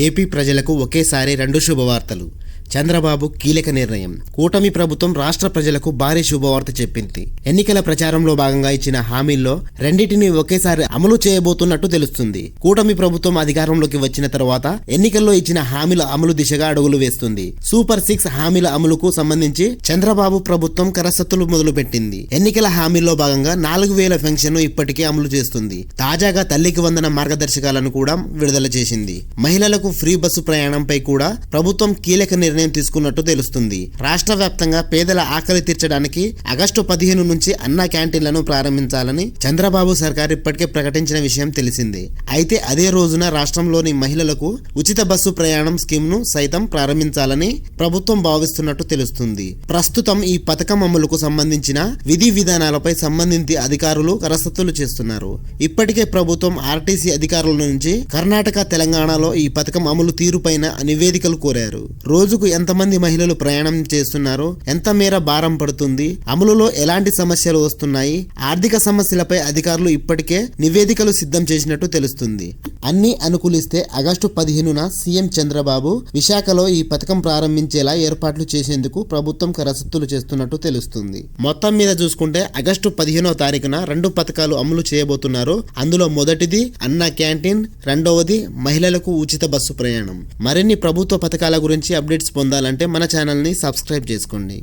AP ప్రజలకు ఒకేసారి 2 శుభవార్తలు. చంద్రబాబు కీలక నిర్ణయం. కూటమి ప్రభుత్వం రాష్ట్ర ప్రజలకు భారీ శుభవార్త చెప్పింది. ఎన్నికల ప్రచారంలో భాగంగా ఇచ్చిన హామీల్లో రెండింటిని ఒకేసారి అమలు చేయబోతున్నట్టు తెలుస్తుంది. కూటమి ప్రభుత్వం అధికారంలోకి వచ్చిన తర్వాత ఎన్నికల్లో ఇచ్చిన హామీల అమలు దిశగా అడుగులు వేస్తుంది. సూపర్ 6 హామీల అమలుకు సంబంధించి చంద్రబాబు ప్రభుత్వం కరసత్తులు మొదలుపెట్టింది. ఎన్నికల హామీల్లో భాగంగా 4000 పెన్షన్ ఇప్పటికే అమలు చేస్తుంది. తాజాగా తల్లికి వందన మార్గదర్శకాలను కూడా విడుదల చేసింది. మహిళలకు ఫ్రీ బస్సు ప్రయాణంపై కూడా ప్రభుత్వం కీలక నిర్ణయం తీసుకున్నట్టు తెలుస్తుంది. రాష్ట్ర వ్యాప్తంగా పేదల ఆకలి తీర్చడానికి ఆగస్టు 15 నుంచి అన్నా క్యాంటీన్లను ప్రారంభించాలని చంద్రబాబు సర్కార్ ఇప్పటికే ప్రకటించిన విషయం తెలిసిందే. అయితే అదే రోజున రాష్ట్రంలోని మహిళలకు ఉచిత బస్సు ప్రయాణం స్కీమ్ ను సైతం ప్రారంభించాలని ప్రభుత్వం భావిస్తున్నట్టు తెలుస్తుంది. ప్రస్తుతం ఈ పథకం అమలుకు సంబంధించిన విధి విధానాలపై సంబంధిత అధికారులు కరసత్తులు చేస్తున్నారు. ఇప్పటికే ప్రభుత్వం ఆర్టీసీ అధికారుల నుంచి కర్ణాటక, తెలంగాణలో ఈ పథకం అమలు తీరుపైన నివేదికలు కోరారు. రోజుకు ఎంతమంది మహిళలు ప్రయాణం చేస్తున్నారో, ఎంత మేర భారం పడుతుంది, అమలులో ఎలాంటి సమస్యలు వస్తున్నాయి, ఆర్థిక సమస్యలపై అధికారులు ఇప్పటికే నివేదికలు సిద్ధం చేసినట్టు తెలుస్తుంది. అన్ని అనుకూలిస్తే ఆగస్టు 15న సీఎం చంద్రబాబు విశాఖలో ఈ పథకం ప్రారంభించేలా ఏర్పాట్లు చేసేందుకు ప్రభుత్వం కరసత్తులు చేస్తున్నట్టు తెలుస్తుంది. మొత్తం మీద చూసుకుంటే ఆగస్టు 15వ తారీఖున 2 పథకాలు అమలు చేయబోతున్నారు. అందులో మొదటిది అన్నా క్యాంటీన్, రెండవది మహిళలకు ఉచిత బస్సు ప్రయాణం. మరిన్ని ప్రభుత్వ పథకాల గురించి అప్డేట్స్ పొందాలంటే మన ఛానల్ని సబ్స్క్రైబ్ చేసుకోండి.